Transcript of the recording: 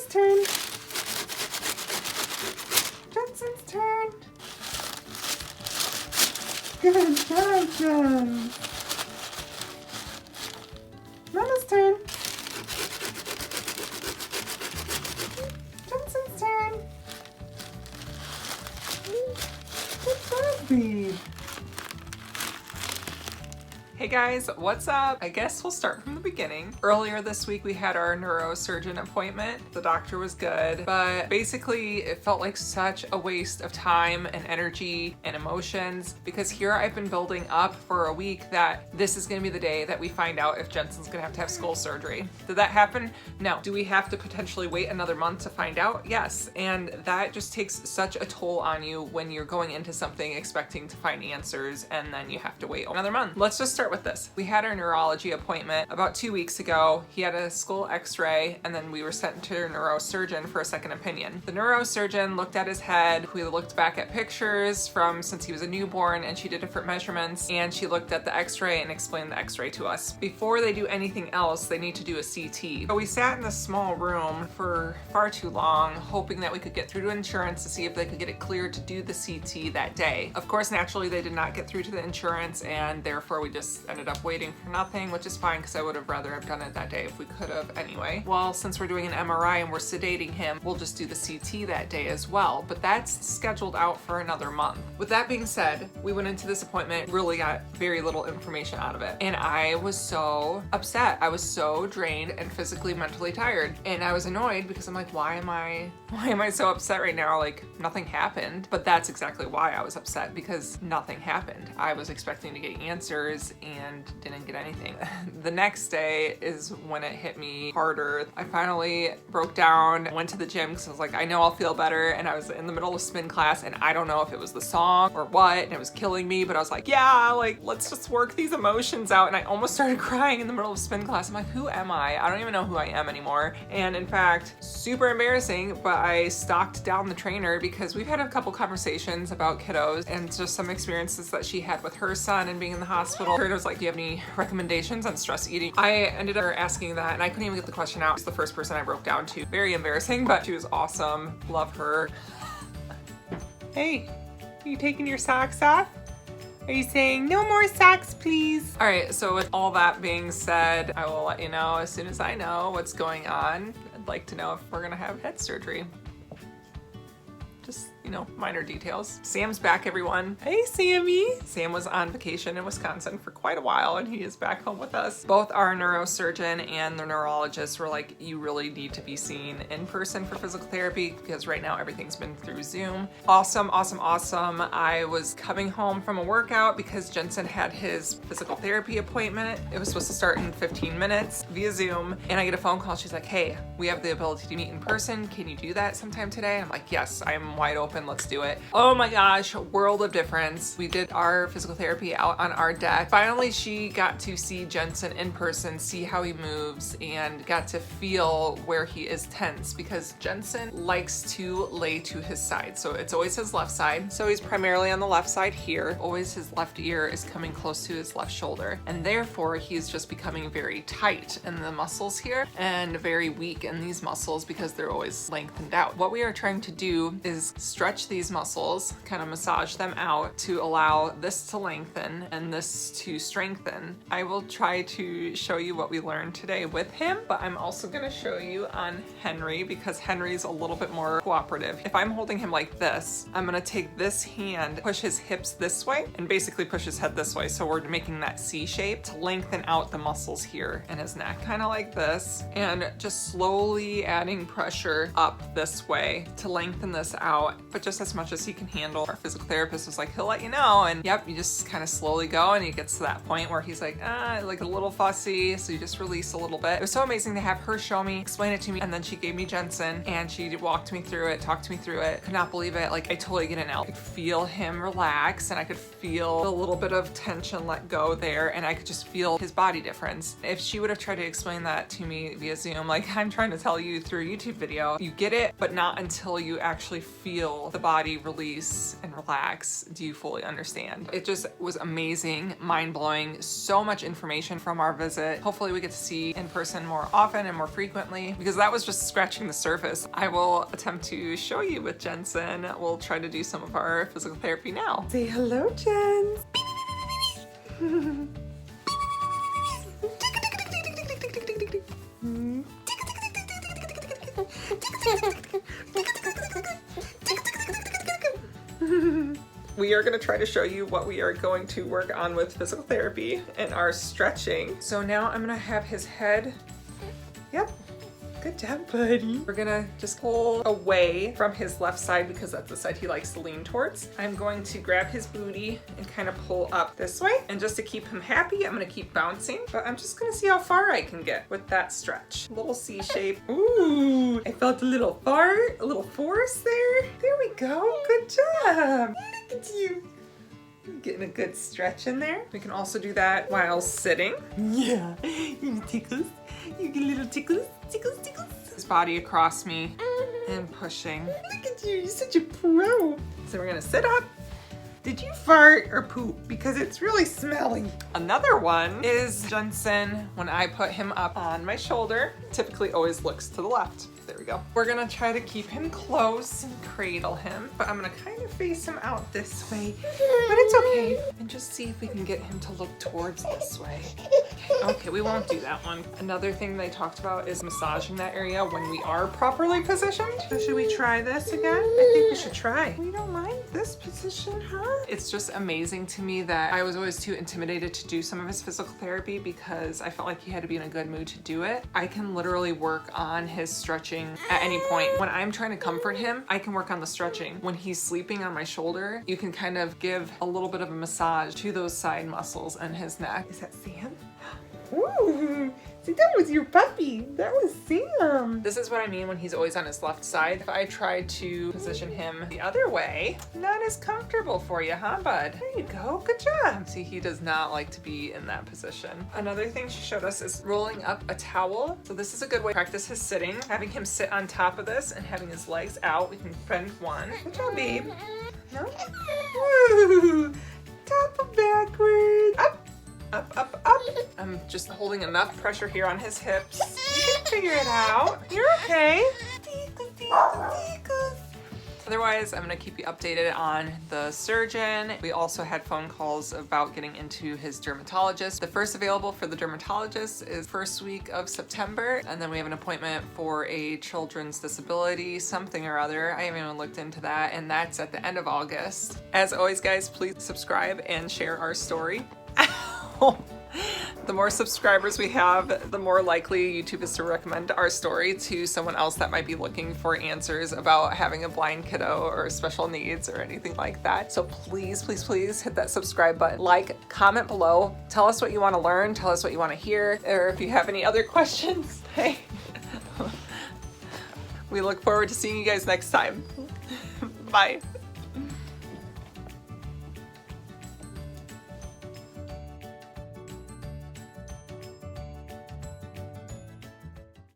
Mama's turn. Jensen's turn. Good job, Jen. Mama's turn. Jensen's turn. Good job, babe. Hey guys, what's up? I guess we'll start from the beginning. Earlier this week we had our neurosurgeon appointment. The doctor was good, but basically it felt like such a waste of time and energy and emotions because here I've been building up for a week that this is gonna be the day that we find out if Jensen's gonna have to have skull surgery. Did that happen? No. Do we have to potentially wait another month to find out? Yes. And that just takes such a toll on you when you're going into something expecting to find answers and then you have to wait another month. Let's just start with this. We had our neurology appointment about 2 weeks ago. He had a skull x-ray and then we were sent to a neurosurgeon for a second opinion. The neurosurgeon looked at his head. We looked back at pictures from since he was a newborn and she did different measurements and she looked at the x-ray and explained the x-ray to us. Before they do anything else, they need to do a CT. So we sat in this small room for far too long, hoping that we could get through to insurance to see if they could get it cleared to do the CT that day. Of course, naturally, they did not get through to the insurance and therefore we just ended up waiting for nothing, which is fine because I would have rather have done it that day if we could have anyway. Well, since we're doing an MRI and we're sedating him, we'll just do the CT that day as well, but that's scheduled out for another month. With that being said, we went into this appointment, really got very little information out of it, and I was so upset. I was so drained and physically, mentally tired, and I was annoyed because I'm like, why am I so upset right now? Like, nothing happened, but that's exactly why I was upset, because nothing happened. I was expecting to get answers and didn't get anything. The next day is when it hit me harder. I finally broke down, went to the gym because I was like, I know I'll feel better, and I was in the middle of spin class and I don't know if it was the song or what, and it was killing me, but I was like, yeah, like, let's just work these emotions out, and I almost started crying in the middle of spin class. I'm like, who am I? I don't even know who I am anymore. And in fact, super embarrassing, but I stalked down the trainer because we've had a couple conversations about kiddos and just some experiences that she had with her son and being in the hospital. Her was like, do you have any recommendations on stress eating? I ended up asking that and I couldn't even get the question out. She's the first person I broke down to. Very embarrassing, but she was awesome. Love her. Hey, are you taking your socks off? Are you saying no more socks, please? All right, so with all that being said, I will let you know as soon as I know what's going on. I'd like to know if we're gonna have head surgery. Just, you know, minor details. Sam's back, everyone. Hey, Sammy. Sam was on vacation in Wisconsin for quite a while and he is back home with us. Both our neurosurgeon and the neurologist were like, you really need to be seen in person for physical therapy because right now everything's been through Zoom. Awesome, awesome, awesome. I was coming home from a workout because Jensen had his physical therapy appointment. It was supposed to start in 15 minutes via Zoom, and I get a phone call. She's like, hey, we have the ability to meet in person. Can you do that sometime today? I'm like, yes, I'm wide open. Let's do it. Oh my gosh, world of difference. We did our physical therapy out on our deck. Finally, she got to see Jensen in person, see how he moves, and got to feel where he is tense because Jensen likes to lay to his side. So it's always his left side. So he's primarily on the left side here. Always his left ear is coming close to his left shoulder. And therefore he's just becoming very tight in the muscles here and very weak in these muscles because they're always lengthened out. What we are trying to do is stretch these muscles, kind of massage them out to allow this to lengthen and this to strengthen. I will try to show you what we learned today with him, but I'm also going to show you on Henry because Henry's a little bit more cooperative. If I'm holding him like this, I'm going to take this hand, push his hips this way, and basically push his head this way. So we're making that C shape to lengthen out the muscles here in his neck, kind of like this, and just slowly adding pressure up this way to lengthen this out, but just as much as he can handle. Our physical therapist was like, he'll let you know. And yep, you just kind of slowly go and he gets to that point where he's like a little fussy. So you just release a little bit. It was so amazing to have her show me, explain it to me. And then she gave me Jensen and she walked me through it, talked me through it. Could not believe it. Like I totally get it now. I could feel him relax and I could feel a little bit of tension let go there. And I could just feel his body difference. If she would have tried to explain that to me via Zoom, like I'm trying to tell you through a YouTube video, you get it, but not until you actually feel feel the body release and relax. Do you fully understand? It just was amazing, mind-blowing, so much information from our visit. Hopefully we get to see in person more often and more frequently, because that was just scratching the surface. I will attempt to show you with Jensen. We'll try to do some of our physical therapy now. Say hello, Jens. We are going to try to show you what we are going to work on with physical therapy and our stretching. So now I'm going to have his head. Yep. Good job, buddy. We're gonna just pull away from his left side because that's the side he likes to lean towards. I'm going to grab his booty and kind of pull up this way. And just to keep him happy, I'm gonna keep bouncing, but I'm just gonna see how far I can get with that stretch. A little C shape. Ooh, I felt a little fart, a little force there. There we go, good job. Look at you. Getting a good stretch in there. We can also do that while sitting. Yeah, you tickles. You get little tickles, tickles, tickles. His body across me and pushing. Look at you, you're such a pro. So we're gonna sit up. Did you fart or poop? Because it's really smelly. Another one is Jensen. When I put him up on my shoulder, typically always looks to the left. There we go. We're gonna try to keep him close and cradle him, but I'm gonna kind of face him out this way, but it's okay. And just see if we can get him to look towards this way. Okay, we won't do that one. Another thing they talked about is massaging that area when we are properly positioned. So should we try this again? I think we should try. We don't mind this position, huh? It's just amazing to me that I was always too intimidated to do some of his physical therapy because I felt like he had to be in a good mood to do it. I can literally work on his stretching at any point. When I'm trying to comfort him, I can work on the stretching. When he's sleeping on my shoulder, you can kind of give a little bit of a massage to those side muscles and his neck. Is that Sam? Ooh, see, that was your puppy. That was Sam. This is what I mean when he's always on his left side. If I try to position him the other way, not as comfortable for you, huh, bud? There you go. Good job. See, he does not like to be in that position. Another thing she showed us is rolling up a towel. So this is a good way to practice his sitting. Having him sit on top of this and having his legs out. We can bend one. Good job, babe. No? Woo! Top and backward. Up. Up, up, up. I'm just holding enough pressure here on his hips. You can figure it out. You're okay. Otherwise, I'm gonna keep you updated on the surgeon. We also had phone calls about getting into his dermatologist. The first available for the dermatologist is first week of September, and then we have an appointment for a children's disability, something or other. I haven't even looked into that, and that's at the end of August. As always, guys, please subscribe and share our story. The more subscribers we have, the more likely YouTube is to recommend our story to someone else that might be looking for answers about having a blind kiddo or special needs or anything like that. So please, please, please hit that subscribe button. Like, comment below. Tell us what you want to learn. Tell us what you want to hear. Or if you have any other questions, hey. We look forward to seeing you guys next time. Bye.